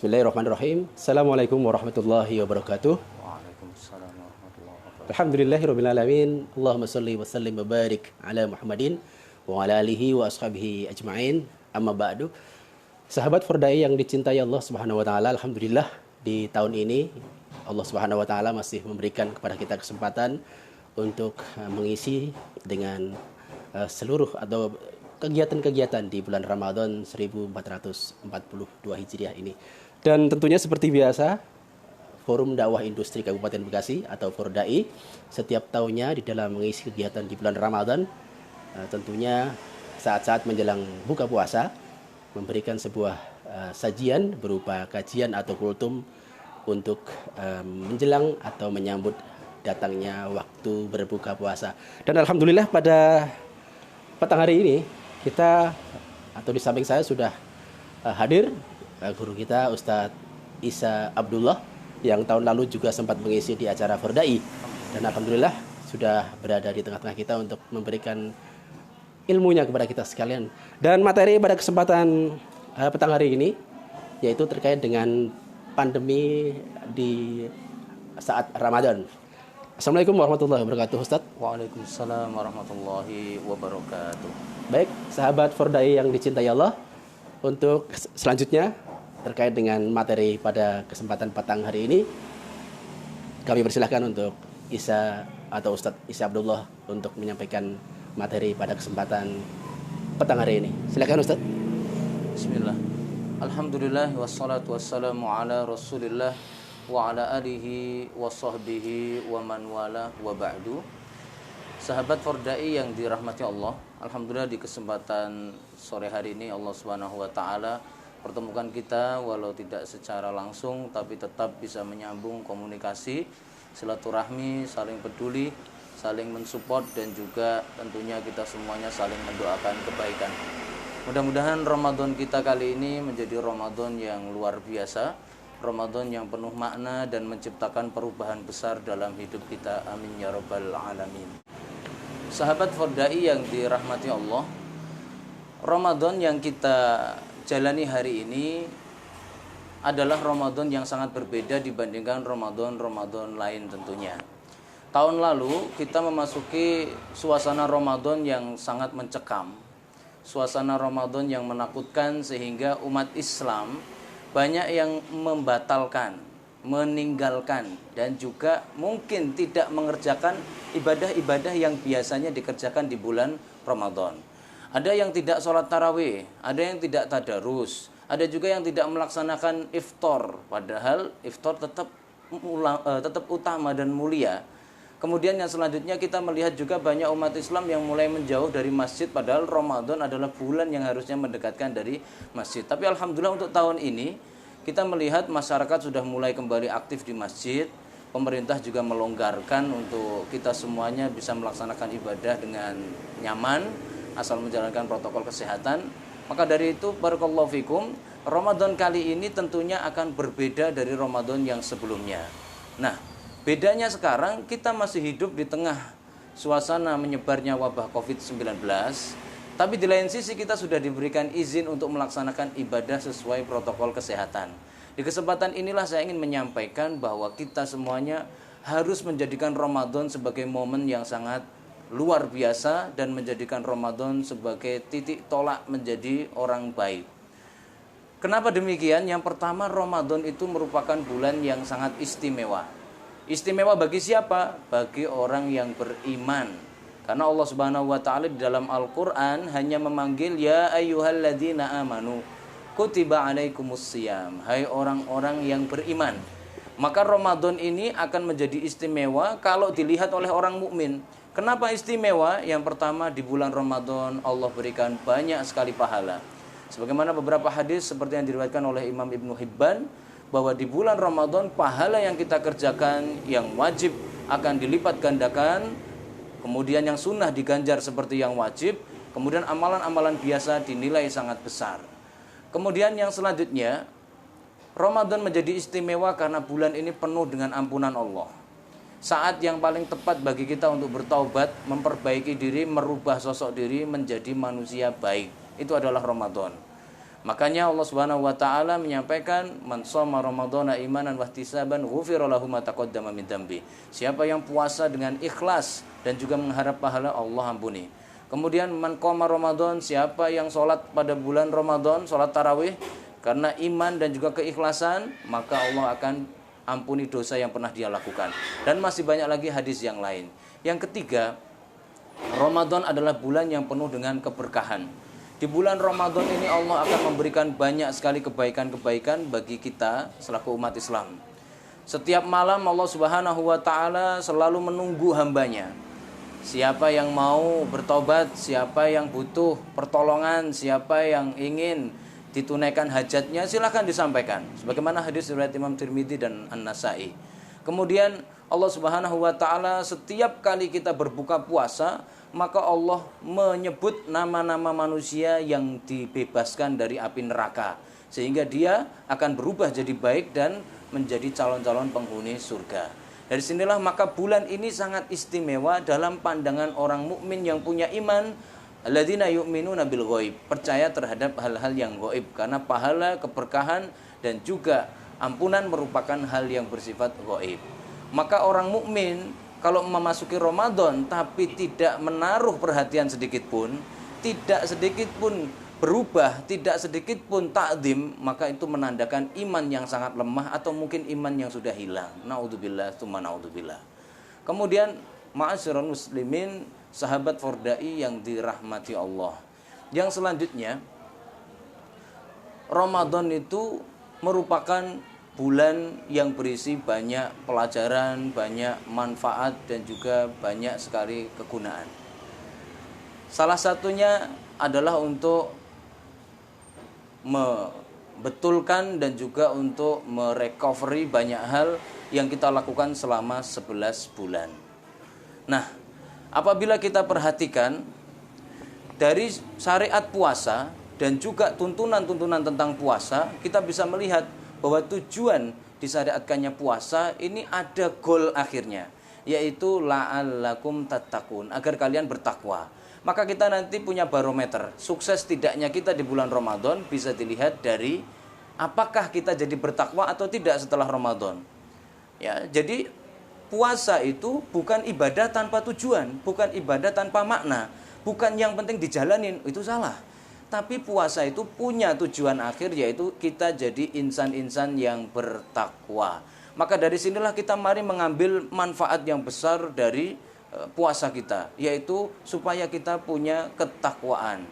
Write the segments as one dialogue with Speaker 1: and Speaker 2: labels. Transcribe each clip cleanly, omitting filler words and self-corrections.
Speaker 1: Bismillahirrahmanirrahim. Assalamualaikum warahmatullahi wabarakatuh.
Speaker 2: Waalaikumsalam warahmatullahi wabarakatuh.
Speaker 1: Alhamdulillahirabbil alamin. Allahumma shalli wa sallim wa barik ala Muhammadin wa ala alihi wa ashabihi ajmain. Amma ba'du. Sahabat Fordai yang dicintai Allah Subhanahu wa taala, alhamdulillah di tahun ini Allah Subhanahu wa taala masih memberikan kepada kita kesempatan untuk mengisi dengan seluruh atau kegiatan-kegiatan di bulan Ramadan 1442 Hijriah ini. Dan tentunya seperti biasa, Forum Dakwah Industri Kabupaten Bekasi atau Fordai setiap tahunnya di dalam mengisi kegiatan di bulan Ramadan, tentunya saat-saat menjelang buka puasa, memberikan sebuah sajian berupa kajian atau kultum untuk menjelang atau menyambut datangnya waktu berbuka puasa. Dan alhamdulillah pada petang hari ini kita atau di samping saya sudah hadir guru kita Ustadz Isa Abdullah yang tahun lalu juga sempat mengisi di acara Fordai, dan alhamdulillah sudah berada di tengah-tengah kita untuk memberikan ilmunya kepada kita sekalian. Dan materi pada kesempatan petang hari ini yaitu terkait dengan pandemi di saat Ramadan. Assalamualaikum warahmatullahi wabarakatuh, Ustadz.
Speaker 2: Waalaikumsalam warahmatullahi wabarakatuh.
Speaker 1: Baik, sahabat Fordai yang dicintai Allah, untuk selanjutnya terkait dengan materi pada kesempatan petang hari ini, kami persilahkan untuk Isa atau Ustadz Isa Abdullah untuk menyampaikan materi pada kesempatan petang hari ini. Silakan Ustadz.
Speaker 2: Bismillah. Alhamdulillah wassalatu wassalamu ala Rasulillah wa ala alihi wa sahbihi wa man wala wa ba'du. Sahabat Fordai yang dirahmati Allah, alhamdulillah di kesempatan sore hari ini Allah Subhanahu wa taala pertemukan kita walau tidak secara langsung tapi tetap bisa menyambung komunikasi, silaturahmi, saling peduli, saling mensupport, dan juga tentunya kita semuanya saling mendoakan kebaikan. Mudah-mudahan Ramadan kita kali ini menjadi Ramadan yang luar biasa, Ramadan yang penuh makna dan menciptakan perubahan besar dalam hidup kita. Amin ya rabbal alamin. Sahabat Fordai yang dirahmati Allah, Ramadan yang kita jalani hari ini adalah Ramadan yang sangat berbeda dibandingkan Ramadan lain tentunya. Tahun lalu kita memasuki suasana Ramadan yang sangat mencekam, suasana Ramadan yang menakutkan, sehingga umat Islam banyak yang membatalkan, meninggalkan, dan juga mungkin tidak mengerjakan ibadah-ibadah yang biasanya dikerjakan di bulan Ramadan. Ada yang tidak sholat tarawih, ada yang tidak tadarus, ada juga yang tidak melaksanakan iftar, padahal iftar tetap utama dan mulia. Kemudian yang selanjutnya kita melihat juga banyak umat Islam yang mulai menjauh dari masjid, padahal Ramadan adalah bulan yang harusnya mendekatkan dari masjid. Tapi alhamdulillah untuk tahun ini kita melihat masyarakat sudah mulai kembali aktif di masjid. Pemerintah juga melonggarkan untuk kita semuanya bisa melaksanakan ibadah dengan nyaman asal menjalankan protokol kesehatan. Maka dari itu barakallahu fikum, Ramadan kali ini tentunya akan berbeda dari Ramadan yang sebelumnya. Nah, bedanya sekarang kita masih hidup di tengah suasana menyebarnya wabah COVID-19, tapi di lain sisi kita sudah diberikan izin untuk melaksanakan ibadah sesuai protokol kesehatan. Di kesempatan inilah saya ingin menyampaikan bahwa kita semuanya harus menjadikan Ramadan sebagai momen yang sangat luar biasa dan menjadikan Ramadan sebagai titik tolak menjadi orang baik. Kenapa demikian? Yang pertama, Ramadan itu merupakan bulan yang sangat istimewa. Istimewa bagi siapa? Bagi orang yang beriman. Karena Allah Subhanahu wa taala di dalam Al-Qur'an hanya memanggil ya ayyuhalladzina amanu kutiba alaikumusiyam, hai orang-orang yang beriman. Maka Ramadan ini akan menjadi istimewa kalau dilihat oleh orang mukmin. Kenapa istimewa? Yang pertama, di bulan Ramadan Allah berikan banyak sekali pahala. Sebagaimana beberapa hadis seperti yang diriwayatkan oleh Imam Ibnu Hibban, bahwa di bulan Ramadan pahala yang kita kerjakan yang wajib akan dilipat gandakan, kemudian yang sunnah diganjar seperti yang wajib, kemudian amalan-amalan biasa dinilai sangat besar. Kemudian yang selanjutnya, Ramadan menjadi istimewa karena bulan ini penuh dengan ampunan Allah. Saat yang paling tepat bagi kita untuk bertaubat, memperbaiki diri, merubah sosok diri menjadi manusia baik, itu adalah Ramadan. Makanya Allah Subhanahu wa taala menyampaikan man shoma ramadhana imanan wahtisaban ghufira lahu ma taqaddama min dzambi. Siapa yang puasa dengan ikhlas dan juga mengharap pahala, Allah ampuni. Kemudian man qoma Ramadan, siapa yang sholat pada bulan Ramadan, sholat tarawih karena iman dan juga keikhlasan, maka Allah akan ampuni dosa yang pernah dia lakukan. Dan masih banyak lagi hadis yang lain. Yang ketiga, Ramadan adalah bulan yang penuh dengan keberkahan. Di bulan Ramadan ini Allah akan memberikan banyak sekali kebaikan-kebaikan bagi kita selaku umat Islam. Setiap malam Allah Subhanahu wa taala selalu menunggu hambanya. Siapa yang mau bertobat, siapa yang butuh pertolongan, siapa yang ingin ditunaikan hajatnya, silakan disampaikan. Sebagaimana hadis riwayat Imam Tirmidzi dan An-Nasa'i. Kemudian Allah Subhanahu wa taala setiap kali kita berbuka puasa, maka Allah menyebut nama-nama manusia yang dibebaskan dari api neraka, sehingga dia akan berubah jadi baik dan menjadi calon-calon penghuni surga. Dari sinilah maka bulan ini sangat istimewa dalam pandangan orang mukmin yang punya iman, alladzina yu'minuna bil ghaib, percaya terhadap hal-hal yang gaib, karena pahala, keberkahan dan juga ampunan merupakan hal yang bersifat gaib. Maka orang mukmin kalau memasuki Ramadan tapi tidak menaruh perhatian sedikit pun, tidak sedikit pun berubah, tidak sedikit pun takdim, maka itu menandakan iman yang sangat lemah atau mungkin iman yang sudah hilang. Naudzubillah, tsumma naudzubillah. Kemudian ma'asyiral muslimin, sahabat Fordai yang dirahmati Allah. Yang selanjutnya, Ramadan itu merupakan bulan yang berisi banyak pelajaran, banyak manfaat dan juga banyak sekali kegunaan. Salah satunya adalah untuk membetulkan dan juga untuk merecovery banyak hal yang kita lakukan selama 11 bulan. Nah, apabila kita perhatikan dari syariat puasa dan juga tuntunan-tuntunan tentang puasa, kita bisa melihat bahwa tujuan disyariatkannya puasa ini ada goal akhirnya, yaitu la'allakum tattaqun, agar kalian bertakwa. Maka kita nanti punya barometer sukses tidaknya kita di bulan Ramadan bisa dilihat dari apakah kita jadi bertakwa atau tidak setelah Ramadan. Ya, jadi puasa itu bukan ibadah tanpa tujuan, bukan ibadah tanpa makna, bukan yang penting dijalanin, itu salah. Tapi puasa itu punya tujuan akhir, yaitu kita jadi insan-insan yang bertakwa. Maka dari sinilah kita mari mengambil manfaat yang besar dari puasa kita, yaitu supaya kita punya ketakwaan.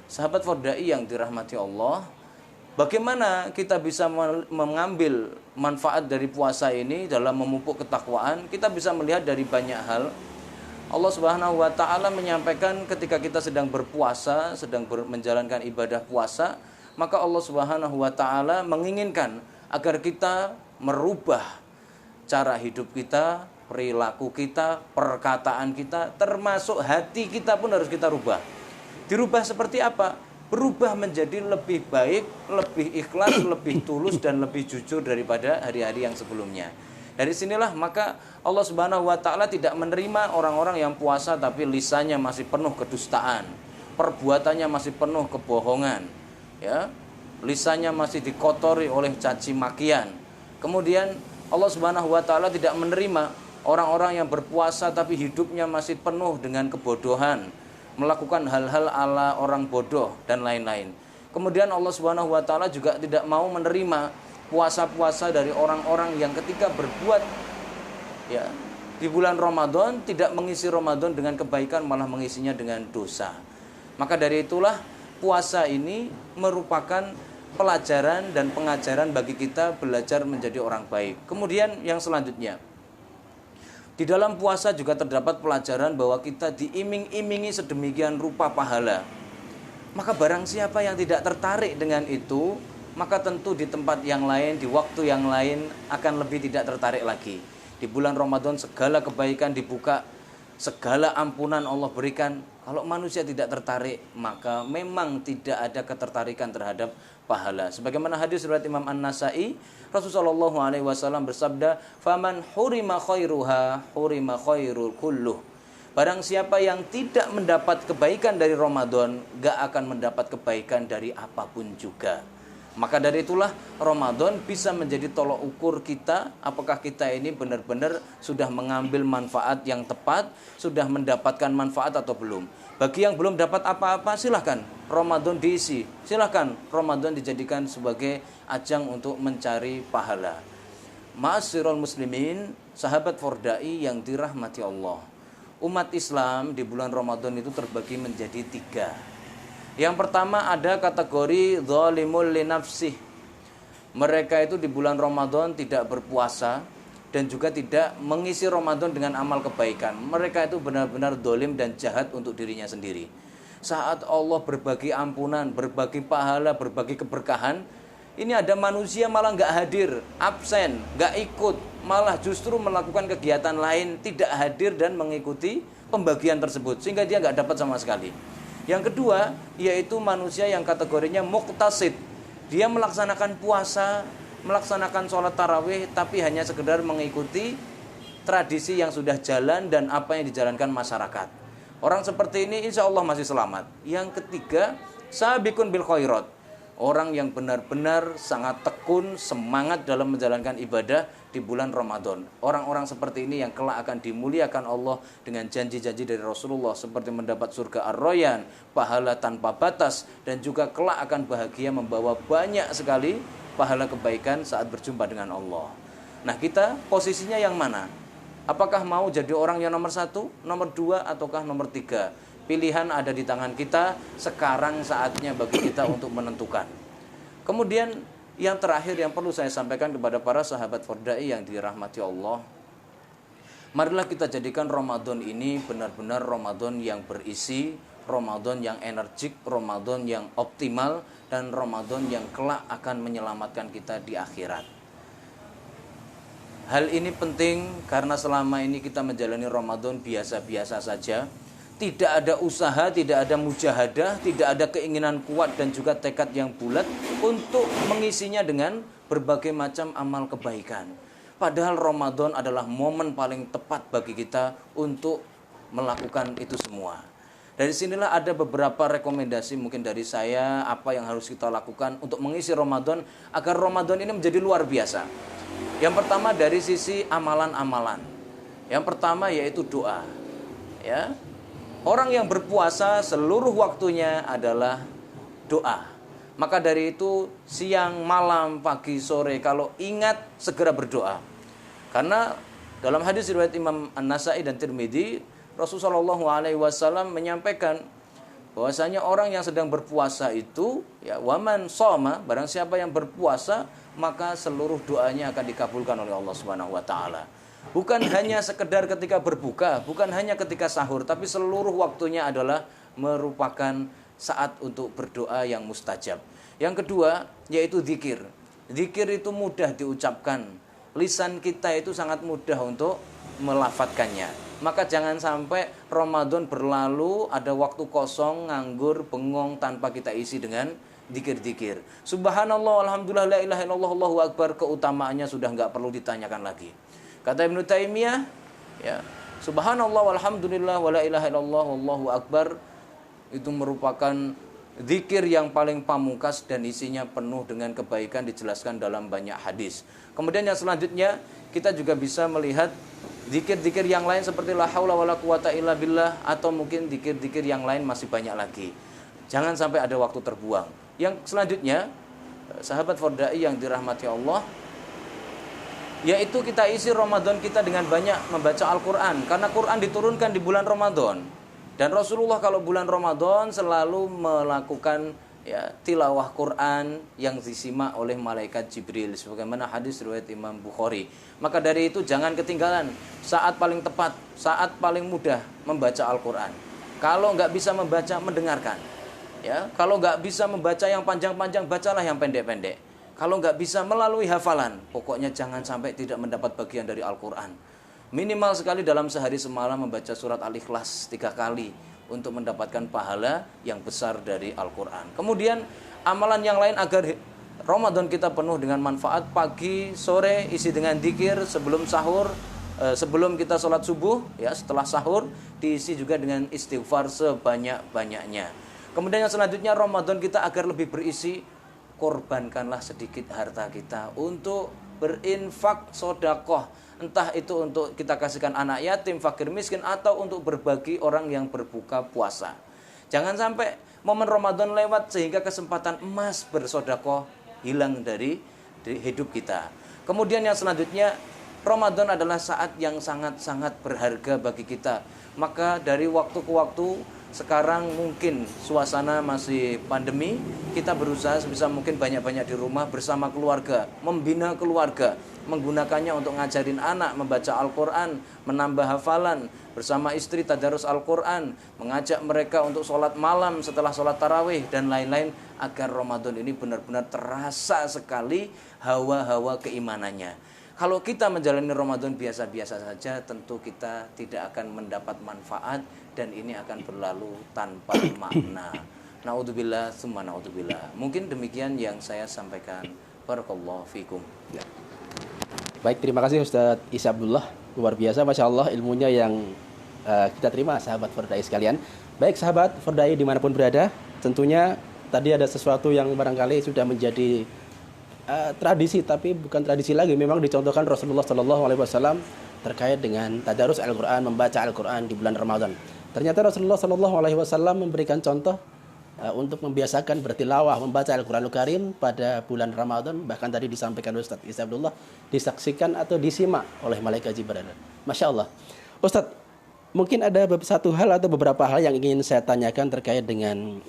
Speaker 2: Sahabat Fordai yang dirahmati Allah, bagaimana kita bisa mengambil manfaat dari puasa ini dalam memupuk ketakwaan? Kita bisa melihat dari banyak hal. Allah Subhanahu wa taala menyampaikan ketika kita sedang berpuasa, sedang menjalankan ibadah puasa, maka Allah Subhanahu wa taala menginginkan agar kita merubah cara hidup kita, perilaku kita, perkataan kita, termasuk hati kita pun harus kita rubah. Dirubah seperti apa? Berubah menjadi lebih baik, lebih ikhlas, lebih tulus dan lebih jujur daripada hari-hari yang sebelumnya. Dari sinilah maka Allah Subhanahu wa taala tidak menerima orang-orang yang puasa tapi lisannya masih penuh kedustaan, perbuatannya masih penuh kebohongan, ya. Lisannya masih dikotori oleh caci makian. Kemudian Allah Subhanahu wa taala tidak menerima orang-orang yang berpuasa tapi hidupnya masih penuh dengan kebodohan, melakukan hal-hal ala orang bodoh dan lain-lain. Kemudian Allah Subhanahu wa taala juga tidak mau menerima puasa-puasa dari orang-orang yang ketika berbuat ya di bulan Ramadan tidak mengisi Ramadan dengan kebaikan, malah mengisinya dengan dosa. Maka dari itulah puasa ini merupakan pelajaran dan pengajaran bagi kita belajar menjadi orang baik. Kemudian yang selanjutnya, di dalam puasa juga terdapat pelajaran bahwa kita diiming-imingi sedemikian rupa pahala. Maka barang siapa yang tidak tertarik dengan itu, maka tentu di tempat yang lain, di waktu yang lain akan lebih tidak tertarik lagi. Di bulan Ramadan segala kebaikan dibuka, segala ampunan Allah berikan. Kalau manusia tidak tertarik, maka memang tidak ada ketertarikan terhadap pahala. Sebagaimana hadis riwayat Imam An-Nasa'i, Rasulullah SAW bersabda, "Faman hurima khairuha, hurima khairul kulluh." Barang siapa yang tidak mendapat kebaikan dari Ramadan, gak akan mendapat kebaikan dari apapun juga. Maka dari itulah Ramadan bisa menjadi tolok ukur kita, apakah kita ini benar-benar sudah mengambil manfaat yang tepat, sudah mendapatkan manfaat atau belum. Bagi yang belum dapat apa-apa, silahkan Ramadan diisi, silahkan Ramadan dijadikan sebagai ajang untuk mencari pahala. Ma'asyiral muslimin, sahabat Fordai yang dirahmati Allah. Umat Islam di bulan Ramadan itu terbagi menjadi 3. Yang pertama ada kategori zalimul li nafsih. Mereka itu di bulan Ramadan tidak berpuasa dan juga tidak mengisi Ramadan dengan amal kebaikan. Mereka itu benar-benar zalim dan jahat untuk dirinya sendiri. Saat Allah berbagi ampunan, berbagi pahala, berbagi keberkahan, ini ada manusia malah nggak hadir, absen, nggak ikut, malah justru melakukan kegiatan lain, tidak hadir dan mengikuti pembagian tersebut, sehingga dia nggak dapat sama sekali. Yang kedua, yaitu manusia yang kategorinya muqtasid. Dia melaksanakan puasa, melaksanakan sholat tarawih, tapi hanya sekedar mengikuti tradisi yang sudah jalan dan apa yang dijalankan masyarakat. Orang seperti ini insya Allah masih selamat. Yang ketiga, sabiqun bil khairat. Orang yang benar-benar sangat tekun, semangat dalam menjalankan ibadah di bulan Ramadan. Orang-orang seperti ini yang kelak akan dimuliakan Allah dengan janji-janji dari Rasulullah, seperti mendapat surga Ar-Rayyan, pahala tanpa batas, dan juga kelak akan bahagia membawa banyak sekali pahala kebaikan saat berjumpa dengan Allah. Nah, kita posisinya yang mana? Apakah mau jadi orang yang nomor 1, nomor 2, ataukah nomor 3? Pilihan ada di tangan kita. Sekarang saatnya bagi kita untuk menentukan. Kemudian yang terakhir yang perlu saya sampaikan kepada para sahabat Fordai yang dirahmati Allah, marilah kita jadikan Ramadan ini benar-benar Ramadan yang berisi, Ramadan yang energik, Ramadan yang optimal, dan Ramadan yang kelak akan menyelamatkan kita di akhirat. Hal ini penting karena selama ini kita menjalani Ramadan biasa-biasa saja. Tidak ada usaha, tidak ada mujahadah, tidak ada keinginan kuat dan juga tekad yang bulat untuk mengisinya dengan berbagai macam amal kebaikan. Padahal Ramadan adalah momen paling tepat bagi kita untuk melakukan itu semua. Dari sinilah ada beberapa rekomendasi mungkin dari saya, apa yang harus kita lakukan untuk mengisi Ramadan agar Ramadan ini menjadi luar biasa. Yang pertama dari sisi amalan-amalan. Yang pertama yaitu doa. Ya. Orang yang berpuasa seluruh waktunya adalah doa. Maka dari itu siang, malam, pagi, sore kalau ingat segera berdoa. Karena dalam hadis riwayat Imam An-Nasai dan Tirmidzi, Rasulullah SAW menyampaikan bahwasanya orang yang sedang berpuasa itu ya waman shoma, barang siapa yang berpuasa maka seluruh doanya akan dikabulkan oleh Allah Subhanahu wa taala. Bukan hanya sekedar ketika berbuka, bukan hanya ketika sahur, tapi seluruh waktunya adalah merupakan saat untuk berdoa yang mustajab. Yang kedua, yaitu zikir. Zikir itu mudah diucapkan. Lisan kita itu sangat mudah untuk melafadzkannya. Maka jangan sampai Ramadan berlalu, ada waktu kosong, nganggur, bengong tanpa kita isi dengan zikir-zikir. Subhanallah, alhamdulillah, la ilaha illallah, Allahu akbar, keutamaannya sudah enggak perlu ditanyakan lagi. Kata Ibnu Taimiyah, ya, subhanallah walhamdulillah wala ilaha illallah wallahu akbar, itu merupakan zikir yang paling pamungkas dan isinya penuh dengan kebaikan, dijelaskan dalam banyak hadis. Kemudian yang selanjutnya kita juga bisa melihat zikir-zikir yang lain seperti la haula wala quwata illa billah, atau mungkin zikir-zikir yang lain masih banyak lagi. Jangan sampai ada waktu terbuang. Yang selanjutnya, sahabat Fordai yang dirahmati Allah, yaitu kita isi Ramadan kita dengan banyak membaca Al-Quran. Karena Quran diturunkan di bulan Ramadan. Dan Rasulullah kalau bulan Ramadan selalu melakukan ya, tilawah Quran yang disimak oleh malaikat Jibril. Sebagaimana hadis riwayat Imam Bukhari. Maka dari itu jangan ketinggalan saat paling tepat, saat paling mudah membaca Al-Quran. Kalau nggak bisa membaca, mendengarkan. Ya, kalau nggak bisa membaca yang panjang-panjang, bacalah yang pendek-pendek. Kalau nggak bisa melalui hafalan, pokoknya jangan sampai tidak mendapat bagian dari Al-Quran. Minimal sekali dalam sehari semalam membaca surat Al-Ikhlas 3 kali untuk mendapatkan pahala yang besar dari Al-Quran. Kemudian amalan yang lain agar Ramadan kita penuh dengan manfaat, pagi, sore isi dengan dzikir, sebelum sahur sebelum kita sholat subuh, ya setelah sahur diisi juga dengan istighfar sebanyak-banyaknya. Kemudian yang selanjutnya Ramadan kita agar lebih berisi, korbankanlah sedikit harta kita untuk berinfak sodakoh, entah itu untuk kita kasihkan anak yatim, fakir miskin, atau untuk berbagi orang yang berbuka puasa. Jangan sampai momen Ramadan lewat sehingga kesempatan emas bersodakoh hilang dari hidup kita. Kemudian yang selanjutnya, Ramadan adalah saat yang sangat-sangat berharga bagi kita. Maka dari waktu ke waktu, sekarang mungkin suasana masih pandemi, kita berusaha sebisa mungkin banyak-banyak di rumah bersama keluarga, membina keluarga, menggunakannya untuk ngajarin anak membaca Al-Quran, menambah hafalan, bersama istri tadarus Al-Quran, mengajak mereka untuk sholat malam setelah sholat tarawih, dan lain-lain, agar Ramadan ini benar-benar terasa sekali hawa-hawa keimanannya. Kalau kita menjalani Ramadan biasa-biasa saja, tentu kita tidak akan mendapat manfaat dan ini akan berlalu tanpa makna. Naudzubillah, summa naudzubillah. Mungkin demikian yang saya sampaikan. Barakallahu fikum.
Speaker 1: Ya. Baik, terima kasih Ustadz Isa Abdullah. Luar biasa, Masya Allah ilmunya yang kita terima, sahabat Fardai sekalian. Baik sahabat Fardai dimanapun berada, tentunya tadi ada sesuatu yang barangkali sudah menjadi tradisi, tapi bukan tradisi lagi. Memang dicontohkan Rasulullah SAW terkait dengan tadarus Al-Quran, membaca Al-Quran di bulan Ramadan. Ternyata Rasulullah SAW memberikan contoh untuk membiasakan bertilawah, membaca Al-Quranul Karim pada bulan Ramadan. Bahkan tadi disampaikan Ustadz Isa Abdullah, disaksikan atau disimak oleh malaikat Jibril. Masya Allah. Ustadz, mungkin ada satu hal atau beberapa hal yang ingin saya tanyakan terkait dengan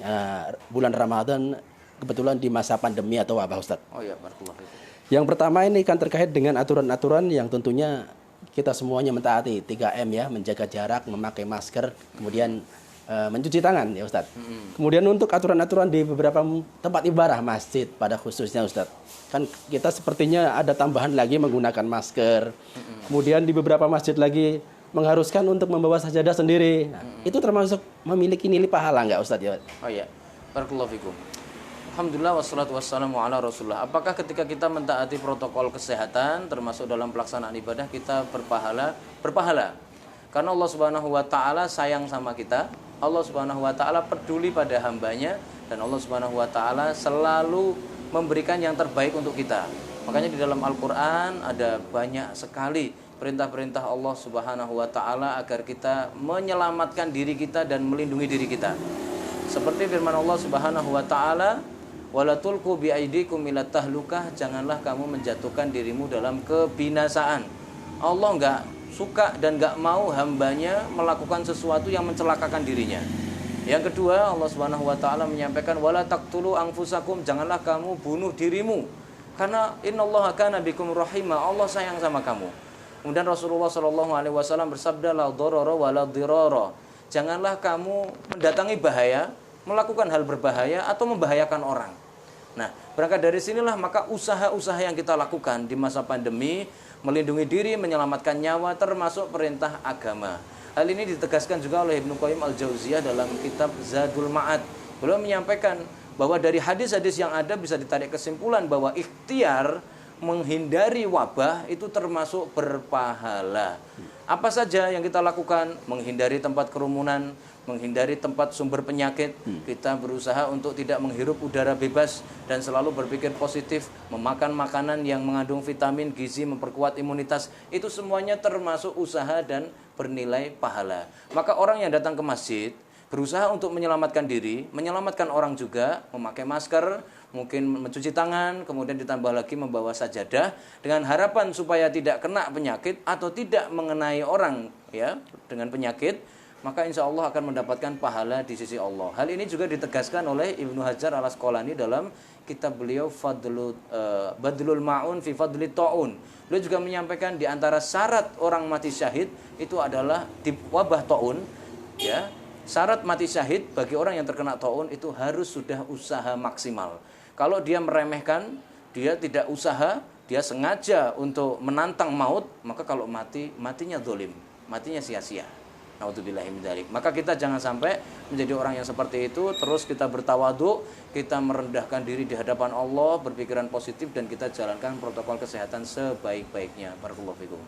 Speaker 1: bulan Ramadan, kebetulan di masa pandemi atau wabah, Ustadz.
Speaker 2: Oh ya, barakallahu fikum.
Speaker 1: Yang pertama ini kan terkait dengan aturan-aturan yang tentunya kita semuanya mentaati 3M ya, menjaga jarak, memakai masker, kemudian mencuci tangan ya Ustadz. Kemudian untuk aturan-aturan di beberapa tempat ibadah, masjid pada khususnya Ustadz, kan kita sepertinya ada tambahan lagi menggunakan masker. Kemudian di beberapa masjid lagi mengharuskan untuk membawa sajadah sendiri. Nah, itu termasuk memiliki nilai pahala nggak Ustadz ya?
Speaker 2: Oh ya, barakallahu fikum. Alhamdulillah wassalatu wassalamu ala rasulullah. Apakah ketika kita mentaati protokol kesehatan termasuk dalam pelaksanaan ibadah kita berpahala? Berpahala. Karena Allah Subhanahu wa taala sayang sama kita. Allah Subhanahu wa taala peduli pada hambanya dan Allah Subhanahu wa taala selalu memberikan yang terbaik untuk kita. Makanya di dalam Al-Qur'an ada banyak sekali perintah-perintah Allah Subhanahu wa taala agar kita menyelamatkan diri kita dan melindungi diri kita. Seperti firman Allah Subhanahu wa taala, wala tulqu biaidikum ilat tahlukah, janganlah kamu menjatuhkan dirimu dalam kebinasaan. Allah enggak suka dan enggak mau hambanya melakukan sesuatu yang mencelakakan dirinya. Yang kedua, Allah Subhanahu wa taala menyampaikan wala taqtulu anfusakum, janganlah kamu bunuh dirimu. Karena innallaha kana bikum rahima, Allah sayang sama kamu. Kemudian Rasulullah sallallahu alaihi wasallam bersabda la dharara wala dirara. Janganlah kamu mendatangi bahaya, melakukan hal berbahaya atau membahayakan orang. Nah, berangkat dari sinilah maka usaha-usaha yang kita lakukan di masa pandemi, melindungi diri, menyelamatkan nyawa, termasuk perintah agama. Hal ini ditegaskan juga oleh Ibnu Qayyim Al-Jauziyah dalam kitab Zadul Ma'ad. Beliau menyampaikan bahwa dari hadis-hadis yang ada bisa ditarik kesimpulan bahwa ikhtiar menghindari wabah itu termasuk berpahala. Apa saja yang kita lakukan? Menghindari tempat kerumunan, menghindari tempat sumber penyakit. Kita berusaha untuk tidak menghirup udara bebas dan selalu berpikir positif, memakan makanan yang mengandung vitamin, gizi, memperkuat imunitas. Itu semuanya termasuk usaha dan bernilai pahala. Maka orang yang datang ke masjid berusaha untuk menyelamatkan diri, menyelamatkan orang juga, memakai masker, mungkin mencuci tangan, kemudian ditambah lagi membawa sajadah dengan harapan supaya tidak kena penyakit atau tidak mengenai orang ya dengan penyakit, maka insya Allah akan mendapatkan pahala di sisi Allah. Hal ini juga ditegaskan oleh Ibnu Hajar Al-Asqalani dalam kitab beliau Badlul Ma'un fi Fadli Ta'un. Beliau juga menyampaikan di antara syarat orang mati syahid itu adalah di wabah ta'un ya. Syarat mati syahid bagi orang yang terkena ta'un itu harus sudah usaha maksimal. Kalau dia meremehkan, dia tidak usaha, dia sengaja untuk menantang maut, maka kalau mati, matinya zalim, matinya sia-sia. Naudzubillahi min dzalik. Maka kita jangan sampai menjadi orang yang seperti itu. Terus kita bertawadhu, kita merendahkan diri di hadapan Allah, berpikiran positif dan kita jalankan protokol kesehatan sebaik-baiknya. Barakallahu fikum.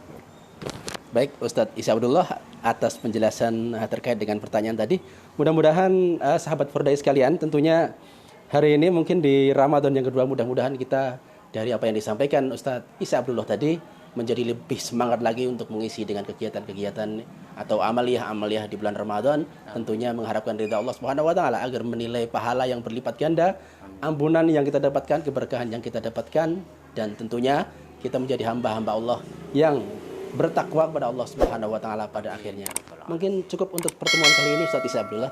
Speaker 1: Baik, Ustadz Isa Abdullah atas penjelasan terkait dengan pertanyaan tadi. Mudah-mudahan sahabat Fordai sekalian, tentunya hari ini mungkin di Ramadan yang kedua, mudah-mudahan kita dari apa yang disampaikan Ustadz Isa Abdullah tadi menjadi lebih semangat lagi untuk mengisi dengan kegiatan-kegiatan atau amaliyah-amaliyah di bulan Ramadan, tentunya mengharapkan ridha Allah Subhanahu wa taala agar menilai pahala yang berlipat ganda, ampunan yang kita dapatkan, keberkahan yang kita dapatkan, dan tentunya kita menjadi hamba-hamba Allah yang bertakwa kepada Allah Subhanahu wa taala pada akhirnya. Mungkin cukup untuk pertemuan kali ini Ustaz Isa Abdullah.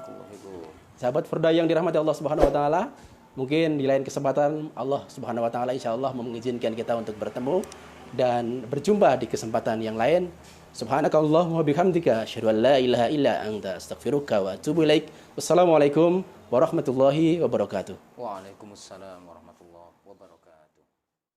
Speaker 1: Sahabat Furda yang dirahmati Allah Subhanahu wa taala, mungkin di lain kesempatan Allah Subhanahu wa taala insyaallah mengizinkan kita untuk bertemu dan berjumpa di kesempatan yang lain. Subhanakallahumma bihamdika asyhadu an la ilaha illa anta astaghfiruka wa atubu ilaik. Wassalamualaikum warahmatullahi wabarakatuh.
Speaker 2: Waalaikumsalam warahmatullahi wabarakatuh.